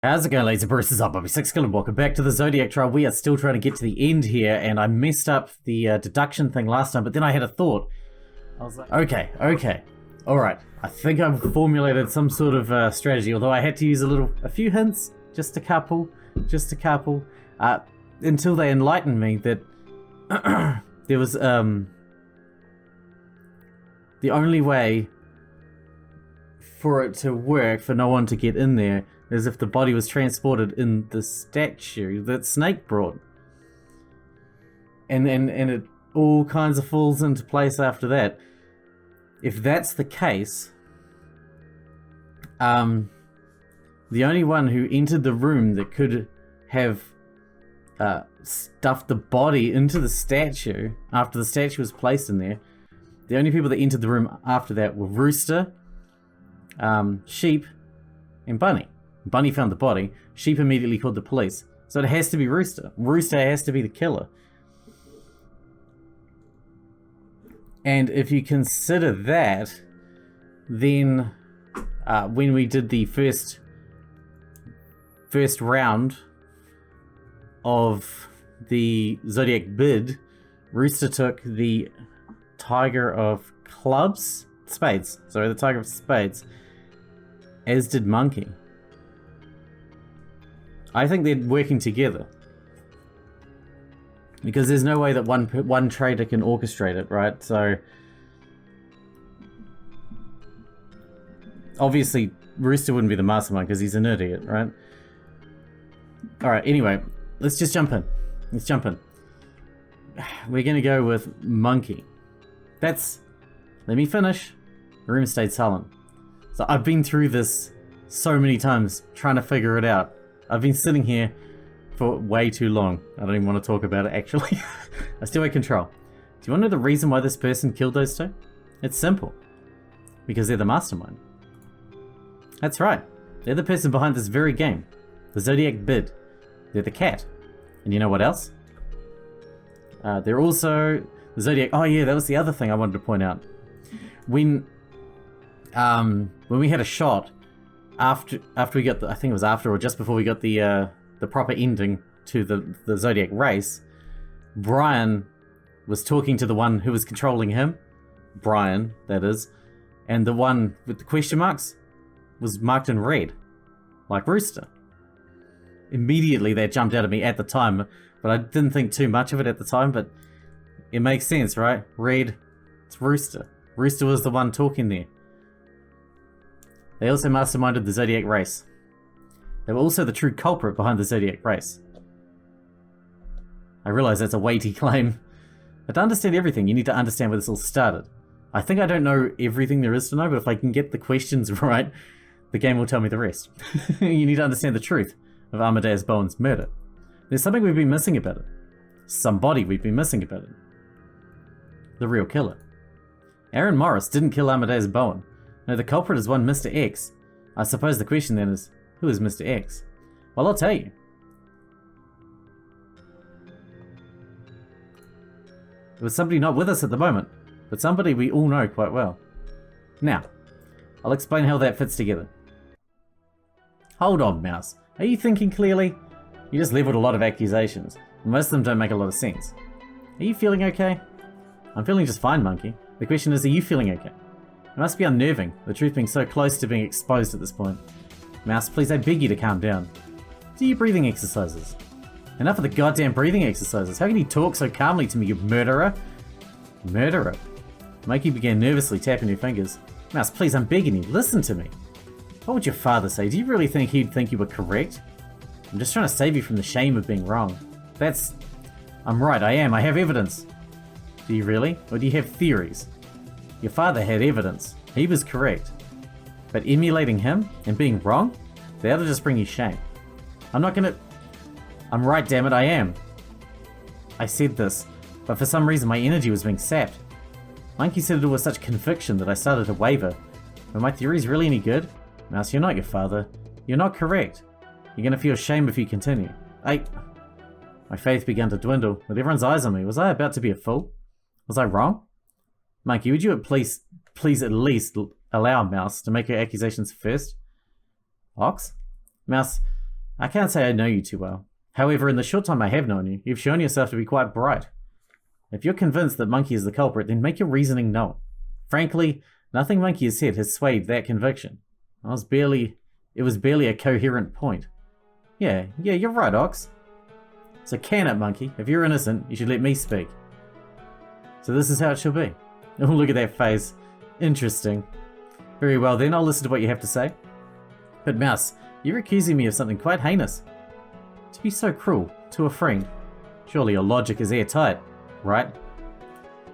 How's it going, laser bruises up? I'm Sixkilla and welcome back to the Zodiac Trial. We are still trying to get to the end here, and I messed up the deduction thing last time, but then I had a thought. I was like, okay, alright. I think I've formulated some sort of strategy, although I had to use a few hints, just a couple, until they enlightened me that there was, the only way for it to work, for no one to get in there, as if the body was transported in the statue that Snake brought. And it all kinds of falls into place after that. If that's the case, the only one who entered the room that could have stuffed the body into the statue after the statue was placed in there, the only people that entered the room after that were Rooster, Sheep, and Bunny. Bunny found the body. Sheep immediately called the police. So it has to be Rooster. Rooster has to be the killer. And if you consider that, then when we did the first round of the Zodiac bid, Rooster took the Tiger of Spades. Sorry, the Tiger of Spades, as did Monkey. I think they're working together. Because there's no way that one traitor can orchestrate it, right? So obviously Rooster wouldn't be the mastermind because he's an idiot, right? Alright, anyway, let's just jump in. We're gonna go with Monkey. Let me finish. The room stayed silent. So I've been through this so many times trying to figure it out. I've been sitting here for way too long. I don't even want to talk about it, actually. I still have control. Do you want to know the reason why this person killed those two? It's simple. Because they're the mastermind. That's right. They're the person behind this very game. The Zodiac bid. They're the cat. And you know what else? They're also the Zodiac... Oh yeah, that was the other thing I wanted to point out. When we had a shot, after we got I think it was after or just before we got the proper ending to the Zodiac race, Brian was talking to the one who was controlling him, Brian, that is, and the one with the question marks was marked in red, like Rooster. Immediately that jumped out at me at the time, but I didn't think too much of it at the time, but it makes sense, right? Red, it's Rooster. Rooster was the one talking there. They also masterminded the Zodiac race. They were also the true culprit behind the Zodiac race. I realize that's a weighty claim, but to understand everything, you need to understand where this all started. I think I don't know everything there is to know, but if I can get the questions right, the game will tell me the rest. You need to understand the truth of Amadeus Bowen's murder. There's something we've been missing about it. Somebody we've been missing about it. The real killer. Aaron Morris didn't kill Amadeus Bowen. No, the culprit is one Mr. X. I suppose the question then is, who is Mr. X? Well, I'll tell you. It was somebody not with us at the moment, but somebody we all know quite well. Now, I'll explain how that fits together. Hold on, Mouse. Are you thinking clearly? You just leveled a lot of accusations. Most of them don't make a lot of sense. Are you feeling okay? I'm feeling just fine, Monkey. The question is, are you feeling okay? It must be unnerving, the truth being so close to being exposed at this point. Mouse, please, I beg you to calm down. Do your breathing exercises. Enough of the goddamn breathing exercises. How can you talk so calmly to me, you murderer? Murderer? Mikey began nervously tapping her fingers. Mouse, please, I'm begging you, listen to me. What would your father say? Do you really think he'd think you were correct? I'm just trying to save you from the shame of being wrong. I'm right, I am. I have evidence. Do you really? Or do you have theories? Your father had evidence. He was correct. But emulating him and being wrong? That'll just bring you shame. I'm right, damn it, I am. I said this, but for some reason my energy was being sapped. Monkey said it with such conviction that I started to waver. Are my theories really any good? Mouse, you're not your father. You're not correct. You're gonna feel shame if you continue. My faith began to dwindle, with everyone's eyes on me. Was I about to be a fool? Was I wrong? Monkey, would you please at least allow Mouse to make her accusations first? Ox? Mouse, I can't say I know you too well. However, in the short time I have known you, you've shown yourself to be quite bright. If you're convinced that Monkey is the culprit, then make your reasoning known. Frankly, nothing Monkey has said has swayed that conviction. It was barely a coherent point. Yeah, you're right, Ox. So can it, Monkey? If you're innocent, you should let me speak. So this is how it shall be. Oh, look at that face. Interesting. Very well then, I'll listen to what you have to say. But Mouse, you're accusing me of something quite heinous. To be so cruel to a friend. Surely your logic is airtight, right?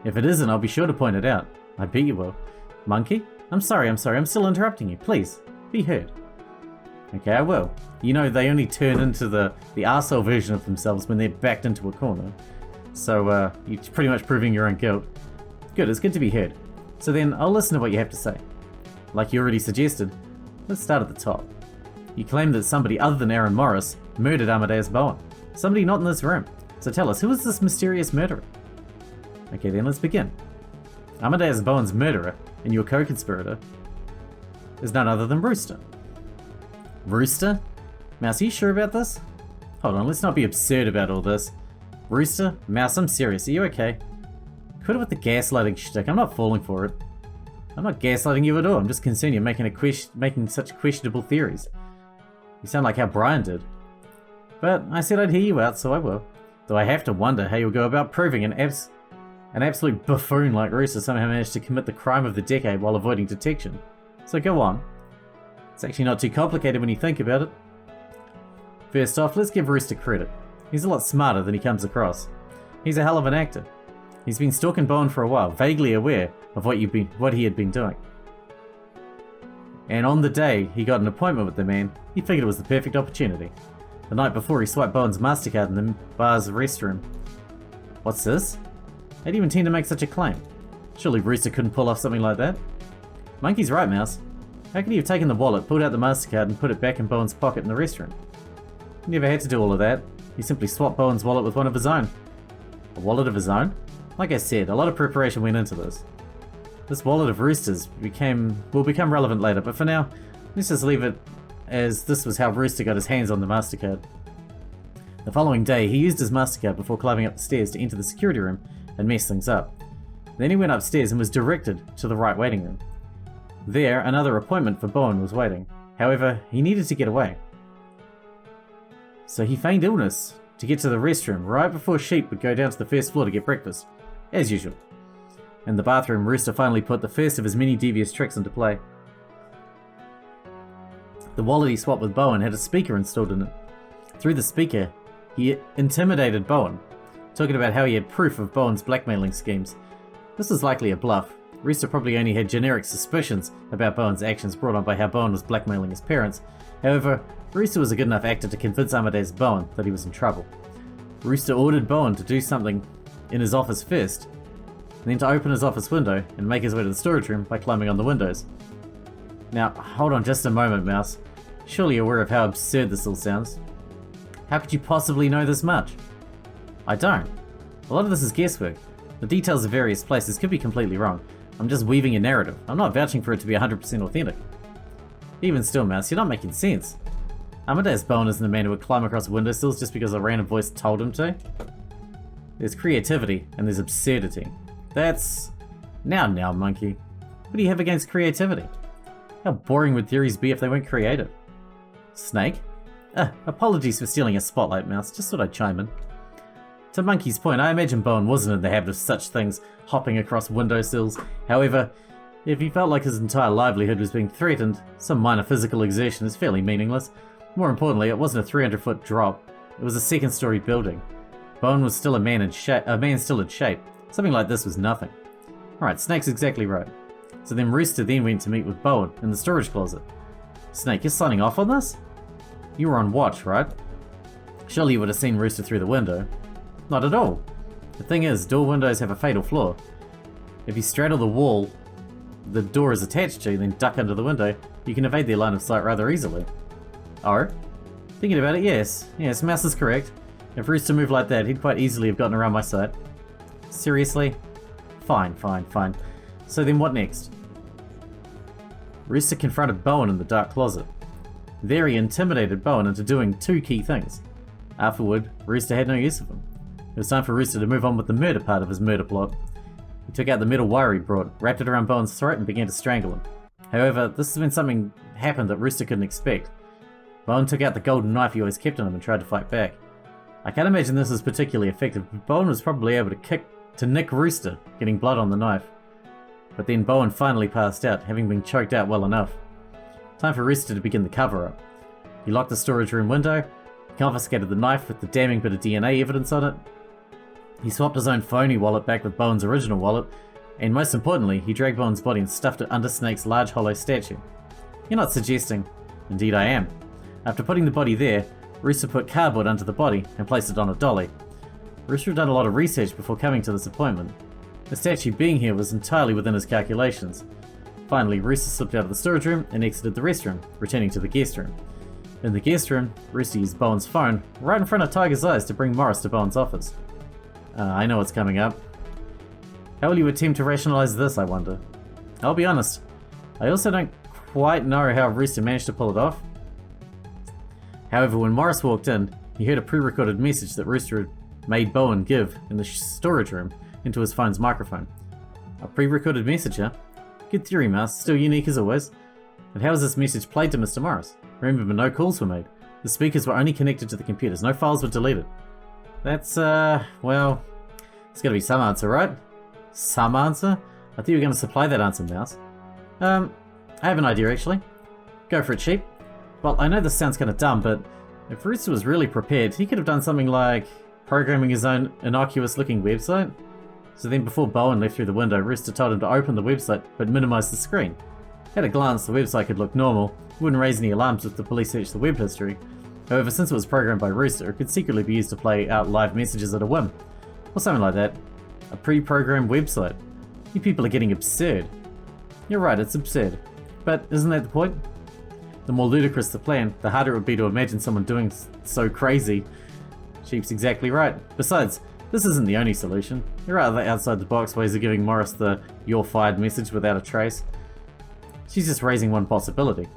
If it isn't, I'll be sure to point it out. I bet you will. Monkey? I'm sorry, I'm still interrupting you. Please, be heard. Okay, I will. You know, they only turn into the arsehole version of themselves when they're backed into a corner. So, you're pretty much proving your own guilt. Good, it's good to be heard. So then, I'll listen to what you have to say. Like you already suggested, let's start at the top. You claim that somebody other than Aaron Morris murdered Amadeus Bowen. Somebody not in this room. So tell us, who is this mysterious murderer? Okay then, let's begin. Amadeus Bowen's murderer, and your co-conspirator, is none other than Rooster. Rooster? Mouse, are you sure about this? Hold on, let's not be absurd about all this. Rooster? Mouse, I'm serious, are you okay? Quit it with the gaslighting shtick, I'm not falling for it. I'm not gaslighting you at all, I'm just concerned you're making such questionable theories. You sound like how Brian did. But I said I'd hear you out, so I will. Though I have to wonder how you'll go about proving an absolute buffoon like Rooster somehow managed to commit the crime of the decade while avoiding detection. So go on. It's actually not too complicated when you think about it. First off, let's give Rooster credit. He's a lot smarter than he comes across. He's a hell of an actor. He's been stalking Bowen for a while, vaguely aware of what he had been doing. And on the day he got an appointment with the man, he figured it was the perfect opportunity. The night before, he swiped Bowen's MasterCard in the bar's restroom. What's this? How do you intend to make such a claim? Surely Rooster couldn't pull off something like that? Monkey's right, Mouse. How could he have taken the wallet, pulled out the MasterCard, and put it back in Bowen's pocket in the restaurant? He never had to do all of that. He simply swapped Bowen's wallet with one of his own. A wallet of his own? Like I said, a lot of preparation went into this. This wallet of Rooster's will become relevant later, but for now, let's just leave it as this was how Rooster got his hands on the MasterCard. The following day, he used his MasterCard before climbing up the stairs to enter the security room and mess things up. Then he went upstairs and was directed to the right waiting room. There, another appointment for Bowen was waiting. However, he needed to get away. So he feigned illness to get to the restroom right before Sheep would go down to the first floor to get breakfast, as usual. In the bathroom, Rooster finally put the first of his many devious tricks into play. The wallet he swapped with Bowen had a speaker installed in it. Through the speaker, he intimidated Bowen, talking about how he had proof of Bowen's blackmailing schemes. This was likely a bluff. Rooster probably only had generic suspicions about Bowen's actions brought on by how Bowen was blackmailing his parents. However, Rooster was a good enough actor to convince Amadeus Bowen that he was in trouble. Rooster ordered Bowen to do something in his office first, and then to open his office window and make his way to the storage room by climbing on the windows. Now, hold on just a moment, Mouse. Surely you're aware of how absurd this all sounds. How could you possibly know this much? I don't. A lot of this is guesswork. The details of various places could be completely wrong. I'm just weaving a narrative. I'm not vouching for it to be 100% authentic. Even still, Mouse, you're not making sense. Amadeus Bowen isn't a man who would climb across windowsills just because a random voice told him to. There's creativity and there's absurdity. That's... Now, Monkey. What do you have against creativity? How boring would theories be if they weren't creative? Snake? Apologies for stealing a spotlight, Mouse. Just thought I'd chime in. To Monkey's point, I imagine Bowen wasn't in the habit of such things, hopping across windowsills. However, if he felt like his entire livelihood was being threatened, some minor physical exertion is fairly meaningless. More importantly, it wasn't a 300-foot drop. It was a second-story building. Bowen was still a man still in shape. Something like this was nothing. Alright, Snake's exactly right. So then Rooster then went to meet with Bowen in the storage closet. Snake, you're signing off on this? You were on watch, right? Surely you would have seen Rooster through the window. Not at all. The thing is, door windows have a fatal flaw. If you straddle the wall the door is attached to, then duck under the window, you can evade their line of sight rather easily. Oh? Thinking about it, yes. Yes, Mouse is correct. If Rooster moved like that, he'd quite easily have gotten around my sight. Seriously? Fine. So then what next? Rooster confronted Bowen in the dark closet. There he intimidated Bowen into doing two key things. Afterward, Rooster had no use of him. It was time for Rooster to move on with the murder part of his murder plot. He took out the metal wire he brought, wrapped it around Bowen's throat and began to strangle him. However, this is when something happened that Rooster couldn't expect. Bowen took out the golden knife he always kept on him and tried to fight back. I can't imagine this was particularly effective, but Bowen was probably able to nick Rooster, getting blood on the knife. But then Bowen finally passed out, having been choked out well enough. Time for Rooster to begin the cover-up. He locked the storage room window, confiscated the knife with the damning bit of DNA evidence on it. He swapped his own phony wallet back with Bowen's original wallet, and most importantly, he dragged Bowen's body and stuffed it under Snake's large hollow statue. You're not suggesting? Indeed I am. After putting the body there, Rooster put cardboard under the body and placed it on a dolly. Rooster had done a lot of research before coming to this appointment. The statue being here was entirely within his calculations. Finally, Rooster slipped out of the storage room and exited the restroom, returning to the guest room. In the guest room, Rooster used Bowen's phone right in front of Tiger's eyes to bring Morris to Bowen's office. I know what's coming up. How will you attempt to rationalize this, I wonder? I'll be honest, I also don't quite know how Rooster managed to pull it off. However, when Morris walked in, he heard a pre-recorded message that Rooster had made Bowen give in the storage room into his phone's microphone. A pre-recorded message, huh? Good theory, Mouse. Still unique as always. But how was this message played to Mr. Morris? Remember, no calls were made. The speakers were only connected to the computers. No files were deleted. That's, well, it's gotta be some answer, right? Some answer? I thought you were going to supply that answer, Mouse. I have an idea, actually. Go for it, Sheep. Well, I know this sounds kind of dumb, but if Rooster was really prepared, he could have done something like programming his own innocuous-looking website. So then before Bowen left through the window, Rooster told him to open the website, but minimize the screen. At a glance, the website could look normal. It wouldn't raise any alarms if the police searched the web history. However, since it was programmed by Rooster, it could secretly be used to play out live messages at a whim. Or something like that. A pre-programmed website. You people are getting absurd. You're right, it's absurd. But isn't that the point? The more ludicrous the plan, the harder it would be to imagine someone doing so crazy. Sheep's exactly right. Besides, this isn't the only solution. There are other outside-the-box ways of giving Morris the "you're fired" message without a trace. She's just raising one possibility.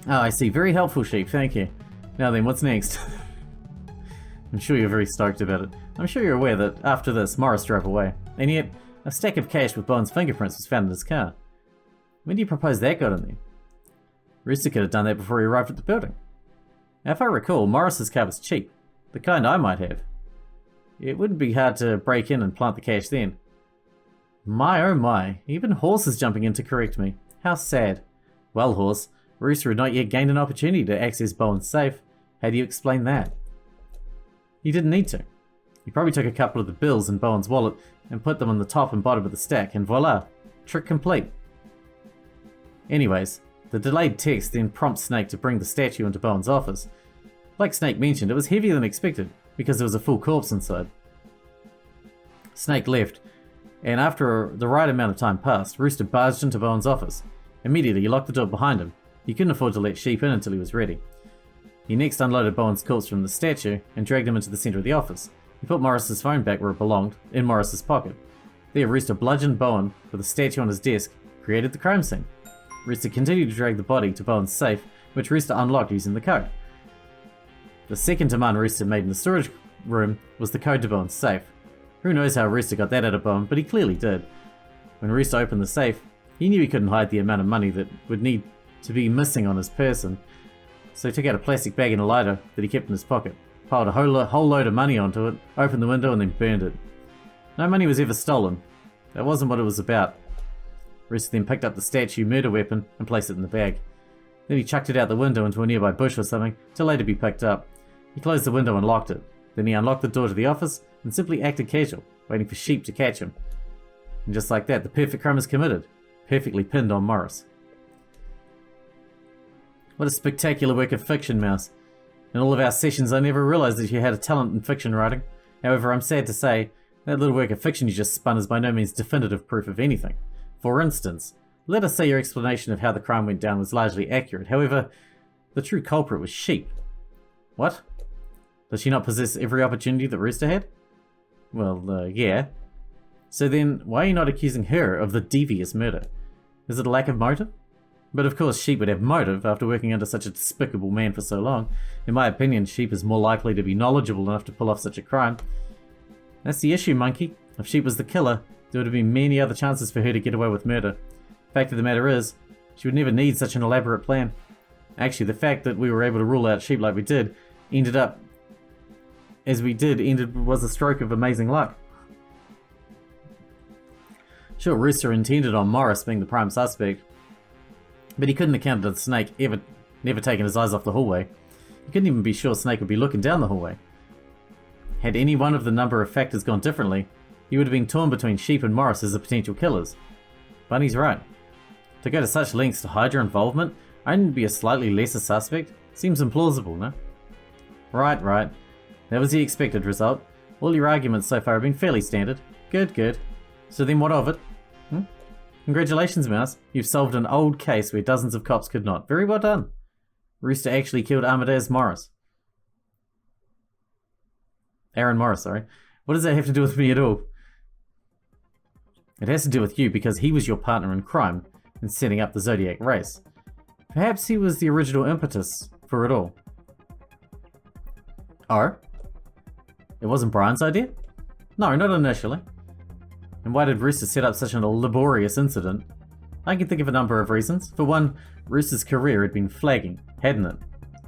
Oh, I see. Very helpful, Sheep. Thank you. Now then, what's next? I'm sure you're very stoked about it. I'm sure you're aware that after this, Morris drove away. And yet, a stack of cash with Bowen's fingerprints was found in his car. When do you propose that got in there? Rooster could have done that before he arrived at the building. Now, if I recall, Morris's car was cheap. The kind I might have. It wouldn't be hard to break in and plant the cash then. My oh my, even Horse is jumping in to correct me. How sad. Well, Horse, Rooster had not yet gained an opportunity to access Bowen's safe. How do you explain that? He didn't need to. He probably took a couple of the bills in Bowen's wallet and put them on the top and bottom of the stack, and voila, trick complete. Anyways, the delayed text then prompts Snake to bring the statue into Bowen's office. Like Snake mentioned, it was heavier than expected, because there was a full corpse inside. Snake left, and after the right amount of time passed, Rooster barged into Bowen's office. Immediately, he locked the door behind him. He couldn't afford to let Sheep in until he was ready. He next unloaded Bowen's corpse from the statue and dragged him into the center of the office. He put Morris's phone back where it belonged, in Morris's pocket. There, Rooster bludgeoned Bowen with the statue on his desk, created the crime scene. Rooster continued to drag the body to Bowen's safe, which Rooster unlocked using the code. The second demand Rooster made in the storage room was the code to Bowen's safe. Who knows how Rooster got that out of Bowen, but he clearly did. When Rooster opened the safe, he knew he couldn't hide the amount of money that would need to be missing on his person, so he took out a plastic bag and a lighter that he kept in his pocket, piled a whole load of money onto it, opened the window and then burned it. No money was ever stolen. That wasn't what it was about. Rooster then picked up the statue murder weapon and placed it in the bag. Then he chucked it out the window into a nearby bush or something, to later be picked up. He closed the window and locked it. Then he unlocked the door to the office and simply acted casual, waiting for Sheep to catch him. And just like that, the perfect crime is committed, perfectly pinned on Morris. What a spectacular work of fiction, Mouse. In all of our sessions, I never realized that you had a talent in fiction writing. However, I'm sad to say, that little work of fiction you just spun is by no means definitive proof of anything. For instance, let us say your explanation of how the crime went down was largely accurate. However, the true culprit was Sheep. What? Does she not possess every opportunity that Rooster had? Well, yeah. So then, why are you not accusing her of the devious murder? Is it a lack of motive? But of course, Sheep would have motive after working under such a despicable man for so long. In my opinion, Sheep is more likely to be knowledgeable enough to pull off such a crime. That's the issue, Monkey. If Sheep was the killer, there would have been many other chances for her to get away with murder. Fact of the matter is, she would never need such an elaborate plan. Actually, the fact that we were able to rule out Sheep like we did, was a stroke of amazing luck. Sure, Rooster intended on Morris being the prime suspect, but he couldn't account that Snake never taken his eyes off the hallway. He couldn't even be sure Snake would be looking down the hallway. Had any one of the number of factors gone differently, he would have been torn between Sheep and Morris as the potential killers. Bunny's right. To go to such lengths to hide your involvement, only to be a slightly lesser suspect, seems implausible, no? Right. That was the expected result. All your arguments so far have been fairly standard. Good. So then what of it? Congratulations, Mouse. You've solved an old case where dozens of cops could not. Very well done. Rooster actually killed Aaron Morris, sorry. What does that have to do with me at all? It has to do with you because he was your partner in crime in setting up the Zodiac race. Perhaps he was the original impetus for it all. Oh? It wasn't Brian's idea? No, not initially. And why did Rooster set up such a laborious incident? I can think of a number of reasons. For one, Rooster's career had been flagging, hadn't it?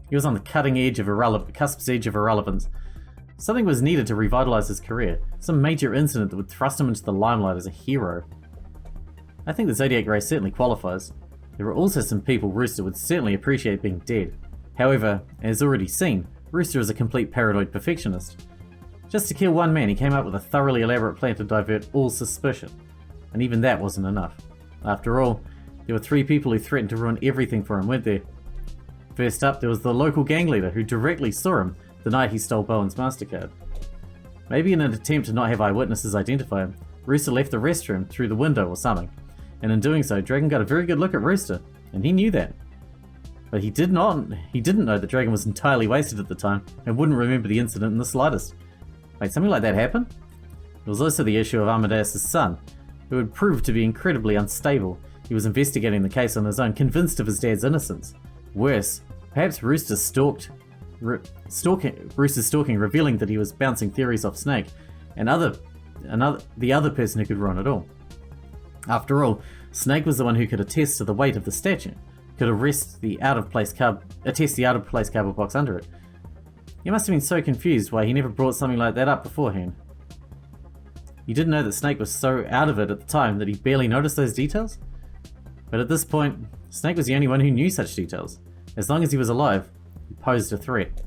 He was on the cusp's edge of irrelevance. Something was needed to revitalize his career, some major incident that would thrust him into the limelight as a hero. I think the Zodiac race certainly qualifies. There were also some people Rooster would certainly appreciate being dead. However, as already seen, Rooster is a complete paranoid perfectionist. Just to kill one man, he came up with a thoroughly elaborate plan to divert all suspicion. And even that wasn't enough. After all, there were 3 people who threatened to ruin everything for him, weren't there? First up, there was the local gang leader who directly saw him the night he stole Bowen's MasterCard. Maybe in an attempt to not have eyewitnesses identify him, Rooster left the restroom through the window or something. And in doing so, Dragon got a very good look at Rooster, and he knew that. But he didn't know that Dragon was entirely wasted at the time, and wouldn't remember the incident in the slightest. Wait, something like that happened? There was also the issue of Amadeus' son, who had proved to be incredibly unstable. He was investigating the case on his own, convinced of his dad's innocence. Worse, perhaps Rooster's stalking, revealing that he was bouncing theories off Snake, and the other person who could ruin it all. After all, Snake was the one who could attest to the weight of the statue, could attest the out-of-place cardboard box under it. He must have been so confused why he never brought something like that up beforehand. You didn't know that Snake was so out of it at the time that he barely noticed those details? But at this point, Snake was the only one who knew such details. As long as he was alive, he posed a threat.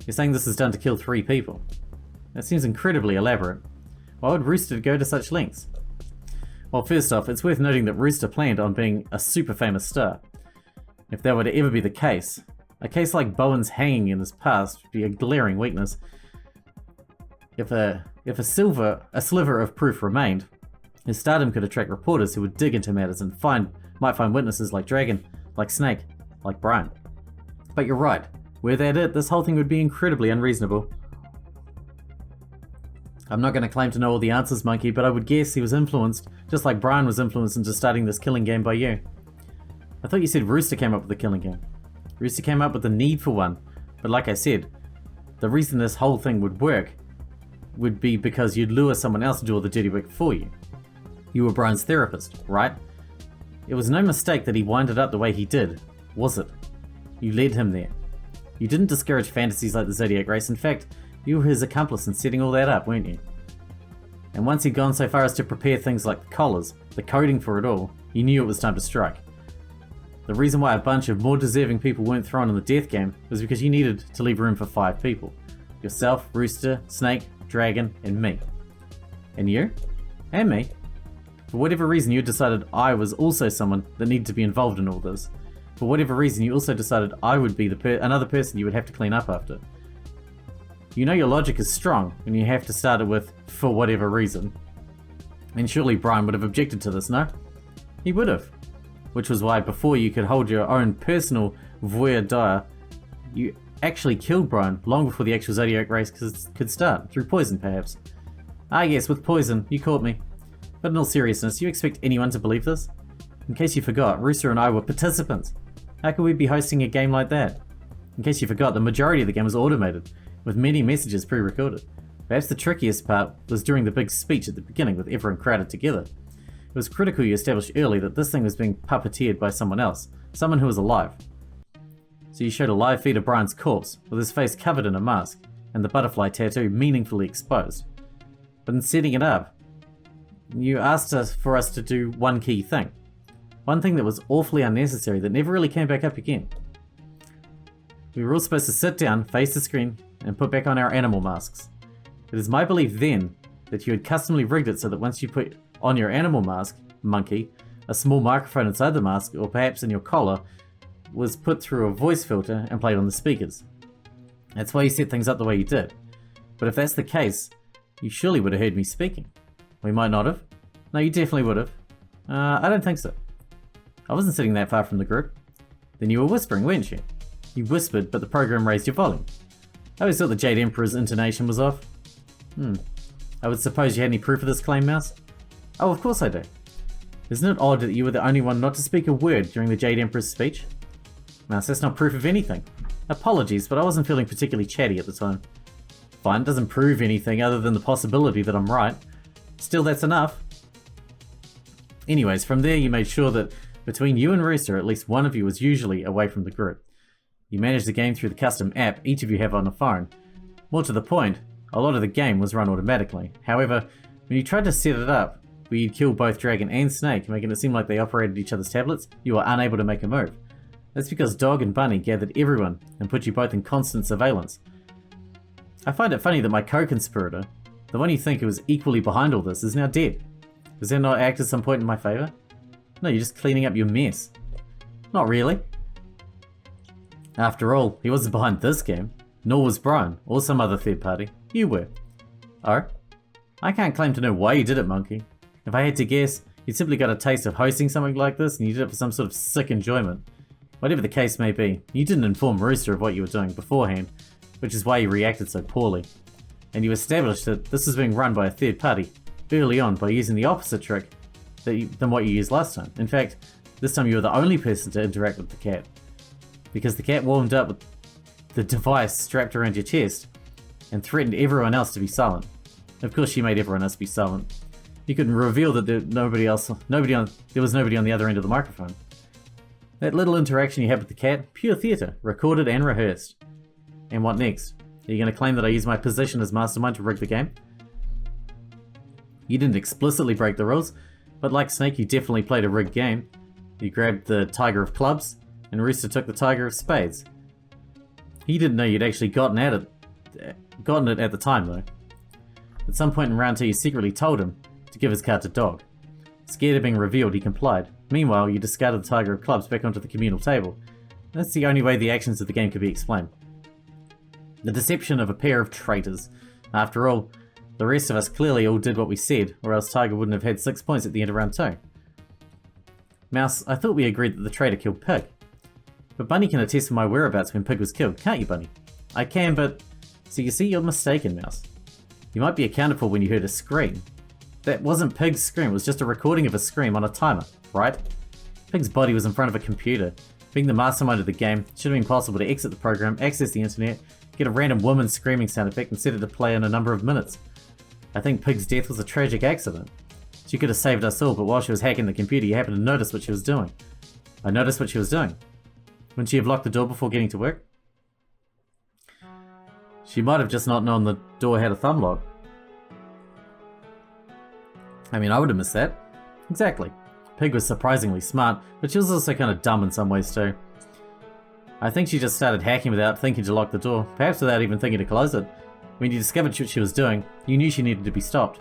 You're saying this is done to kill 3 people? That seems incredibly elaborate. Why would Rooster go to such lengths? Well, first off, it's worth noting that Rooster planned on being a super famous star. If that were to ever be the case, a case like Bowen's hanging in his past would be a glaring weakness. If a sliver of proof remained, his stardom could attract reporters who would dig into matters and might find witnesses like Dragon, like Snake, like Brian. But you're right, were that it, this whole thing would be incredibly unreasonable. I'm not going to claim to know all the answers, Monkey, but I would guess he was influenced, just like Brian was influenced into starting this killing game by you. I thought you said Rooster came up with the killing game. Rooster came up with the need for one, but like I said, the reason this whole thing would work would be because you'd lure someone else to do all the dirty work for you. You were Brian's therapist, right? It was no mistake that he winded up the way he did, was it? You led him there. You didn't discourage fantasies like the Zodiac race. In fact, you were his accomplice in setting all that up, weren't you? And once he'd gone so far as to prepare things like the collars, the coding for it all, you knew it was time to strike. The reason why a bunch of more deserving people weren't thrown in the death game was because you needed to leave room for 5 people. Yourself, Rooster, Snake, Dragon, and me. And you? And me. For whatever reason, you decided I was also someone that needed to be involved in all this. For whatever reason, you also decided I would be another person you would have to clean up after. You know your logic is strong when you have to start it with, for whatever reason. And surely Brian would have objected to this, no? He would have. Which was why before you could hold your own personal voir dire, you actually killed Brian long before the actual Zodiac race could start, through poison perhaps. Ah yes, with poison, you caught me. But in all seriousness, you expect anyone to believe this? In case you forgot, Rooster and I were participants. How could we be hosting a game like that? In case you forgot, the majority of the game was automated, with many messages pre-recorded. Perhaps the trickiest part was during the big speech at the beginning with everyone crowded together. It was critical you establish early that this thing was being puppeteered by someone else, someone who was alive. So you showed a live feed of Brian's corpse, with his face covered in a mask, and the butterfly tattoo meaningfully exposed. But in setting it up, you asked for us to do one key thing. One thing that was awfully unnecessary that never really came back up again. We were all supposed to sit down, face the screen, and put back on our animal masks. It is my belief then that you had customly rigged it so that once you put on your animal mask, monkey, a small microphone inside the mask, or perhaps in your collar, was put through a voice filter and played on the speakers. That's why you set things up the way you did. But if that's the case, you surely would have heard me speaking. We might not have. No, you definitely would have. I don't think so. I wasn't sitting that far from the group. Then you were whispering, weren't you? You whispered, but the program raised your volume. I always thought the Jade Emperor's intonation was off. I would suppose you had any proof of this claim, Mouse? Oh, of course I do. Isn't it odd that you were the only one not to speak a word during the Jade Emperor's speech? Mouse, that's not proof of anything. Apologies, but I wasn't feeling particularly chatty at the time. Fine, doesn't prove anything other than the possibility that I'm right. Still, that's enough. Anyways, from there you made sure that between you and Rooster, at least one of you was usually away from the group. You managed the game through the custom app each of you have on a phone. More to the point, a lot of the game was run automatically. However, when you tried to set it up, where you'd kill both Dragon and Snake, making it seem like they operated each other's tablets, you were unable to make a move. That's because Dog and Bunny gathered everyone and put you both in constant surveillance. I find it funny that my co-conspirator, the one you think who was equally behind all this, is now dead. Does that not act at some point in my favour? No, you're just cleaning up your mess. Not really. After all, he wasn't behind this game, nor was Brian, or some other third party. You were. Oh? I can't claim to know why you did it, Monkey. If I had to guess, you simply got a taste of hosting something like this and you did it for some sort of sick enjoyment. Whatever the case may be, you didn't inform Rooster of what you were doing beforehand, which is why you reacted so poorly. And you established that this was being run by a third party early on by using the opposite trick than what you used last time. In fact, this time you were the only person to interact with the cat, because the cat warmed up with the device strapped around your chest and threatened everyone else to be silent. Of course, she made everyone else be silent. You couldn't reveal that there was nobody on the other end of the microphone. That little interaction you had with the cat, pure theatre, recorded and rehearsed. And what next? Are you going to claim that I used my position as mastermind to rig the game? You didn't explicitly break the rules, but like Snake, you definitely played a rigged game. You grabbed the Tiger of Clubs, and Rooster took the Tiger of Spades. He didn't know you'd actually gotten it at the time, though. At some point in round 2, you secretly told him to give his card to Dog. Scared of being revealed, he complied. Meanwhile, you discarded the Tiger of Clubs back onto the communal table. That's the only way the actions of the game could be explained. The deception of a pair of traitors. After all, the rest of us clearly all did what we said, or else Tiger wouldn't have had 6 points at the end of round 2. Mouse, I thought we agreed that the traitor killed Pig. But Bunny can attest to my whereabouts when Pig was killed, can't you, Bunny? I can, but... So you see, you're mistaken, Mouse. You might be accounted for when you heard a scream. That wasn't Pig's scream, it was just a recording of a scream on a timer, right? Pig's body was in front of a computer. Being the mastermind of the game, it should have been possible to exit the program, access the internet, get a random woman screaming sound effect and set it to play in a number of minutes. I think Pig's death was a tragic accident. She could have saved us all, but while she was hacking the computer, you happened to notice what she was doing. I noticed what she was doing. Wouldn't she have locked the door before getting to work? She might have just not known the door had a thumb lock. I mean, I would have missed that. Exactly. Pig was surprisingly smart, but she was also kind of dumb in some ways too. I think she just started hacking without thinking to lock the door, perhaps without even thinking to close it. When you discovered what she was doing, you knew she needed to be stopped.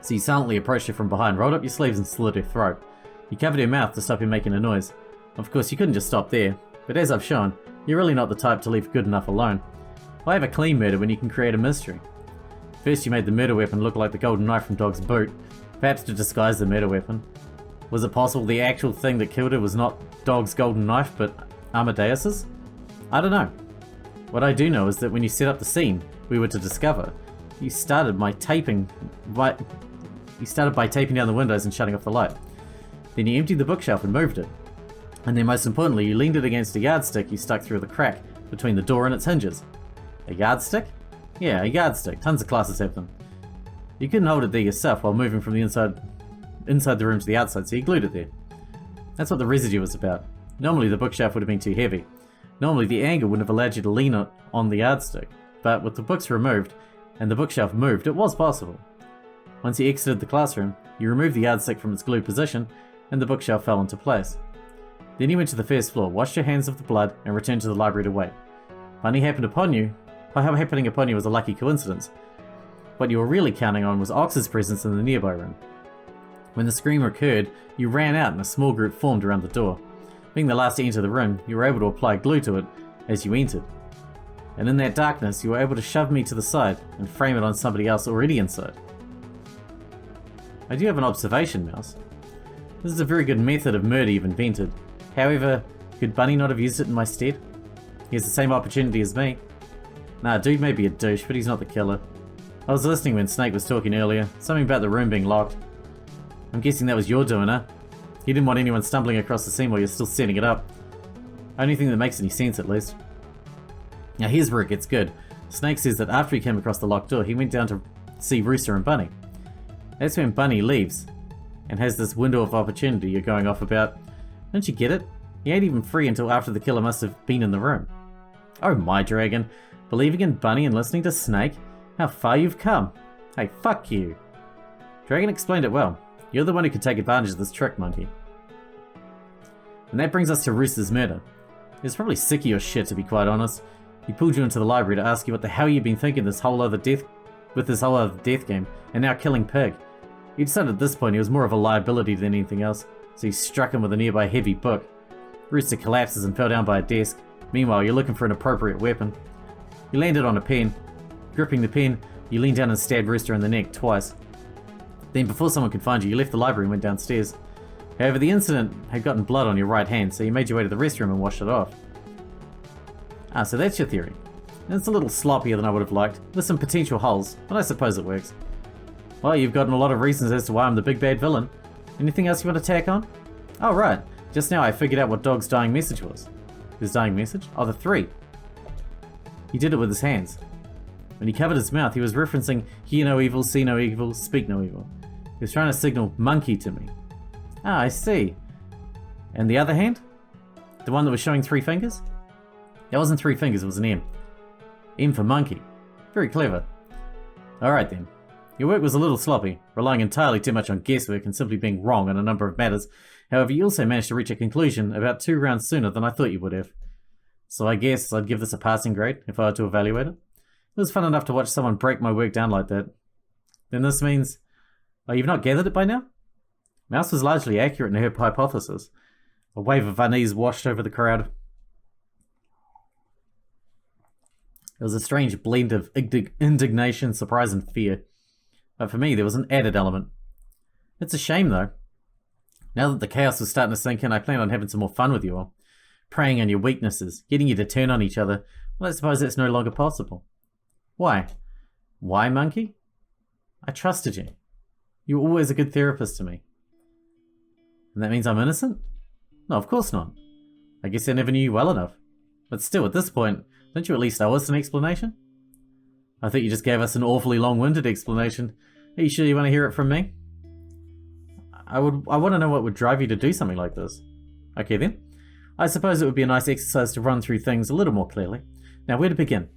So you silently approached her from behind, rolled up your sleeves and slit her throat. You covered her mouth to stop her making a noise. Of course, you couldn't just stop there, but as I've shown, you're really not the type to leave good enough alone. Why have a clean murder when you can create a mystery? First you made the murder weapon look like the golden knife from Dog's boot, perhaps to disguise the murder weapon. Was it possible the actual thing that killed her was not Dog's golden knife, but Amadeus's? I don't know. What I do know is that when you set up the scene we were to discover, you started by taping down the windows and shutting off the light. Then you emptied the bookshelf and moved it. And then most importantly, you leaned it against a yardstick you stuck through the crack between the door and its hinges. A yardstick? Yeah, a yardstick. Tons of classes have them. You couldn't hold it there yourself while moving from the inside the room to the outside, so you glued it there. That's what the residue was about. Normally the bookshelf would have been too heavy. Normally the angle wouldn't have allowed you to lean on the yardstick. But with the books removed and the bookshelf moved, it was possible. Once you exited the classroom, you removed the yardstick from its glued position and the bookshelf fell into place. Then you went to the first floor, washed your hands of the blood, and returned to the library to wait. Bunny happening upon you was a lucky coincidence. What you were really counting on was Ox's presence in the nearby room. When the scream occurred, you ran out and a small group formed around the door. Being the last to enter the room, you were able to apply glue to it as you entered. And in that darkness, you were able to shove me to the side and frame it on somebody else already inside. I do have an observation, Mouse. This is a very good method of murder you've invented. However, could Bunny not have used it in my stead? He has the same opportunity as me. Nah, dude may be a douche, but he's not the killer. I was listening when Snake was talking earlier, something about the room being locked. I'm guessing that was your doing, huh? You didn't want anyone stumbling across the scene while you're still setting it up. Only thing that makes any sense, at least. Now here's where it gets good. Snake says that after he came across the locked door, he went down to see Rooster and Bunny. That's when Bunny leaves, and has this window of opportunity you're going off about. Don't you get it? He ain't even free until after the killer must have been in the room. Oh my dragon, believing in Bunny and listening to Snake? How far you've come. Hey, fuck you. Dragon explained it well. You're the one who could take advantage of this trick, Monkey. And that brings us to Rooster's murder. He was probably sick of your shit, to be quite honest. He pulled you into the library to ask you what the hell you've been thinking with this whole other death game, and now killing Pig. He decided at this point he was more of a liability than anything else, so he struck him with a nearby heavy book. Rooster collapses and fell down by a desk. Meanwhile, you're looking for an appropriate weapon. You landed on a pen. Gripping the pen, you leaned down and stabbed Rooster in the neck twice. Then, before someone could find you, you left the library and went downstairs. However, the incident had gotten blood on your right hand, so you made your way to the restroom and washed it off. Ah, so that's your theory. And it's a little sloppier than I would have liked, with some potential holes, but I suppose it works. Well, you've gotten a lot of reasons as to why I'm the big bad villain. Anything else you want to tack on? Oh, right. Just now I figured out what Dog's dying message was. His dying message? Oh, the 3. He did it with his hands. When he covered his mouth, he was referencing hear no evil, see no evil, speak no evil. He was trying to signal monkey to me. Ah, I see. And the other hand? The one that was showing 3 fingers? That wasn't 3 fingers, it was an M. M for monkey. Very clever. Alright then. Your work was a little sloppy, relying entirely too much on guesswork and simply being wrong on a number of matters. However, you also managed to reach a conclusion about 2 rounds sooner than I thought you would have. So I guess I'd give this a passing grade if I were to evaluate it. It was fun enough to watch someone break my work down like that. Then this means... Oh, you've not gathered it by now? Mouse was largely accurate in her hypothesis. A wave of unease washed over the crowd. It was a strange blend of indignation, surprise, and fear. But for me, there was an added element. It's a shame, though. Now that the chaos was starting to sink in, I plan on having some more fun with you all. Preying on your weaknesses, getting you to turn on each other. Well, I suppose that's no longer possible. Why? Why, Monkey? I trusted you. You were always a good therapist to me. And that means I'm innocent? No, of course not. I guess I never knew you well enough. But still, at this point, don't you at least owe us an explanation? I thought you just gave us an awfully long-winded explanation. Are you sure you want to hear it from me? I want to know what would drive you to do something like this. Okay then. I suppose it would be a nice exercise to run through things a little more clearly. Now, where to begin?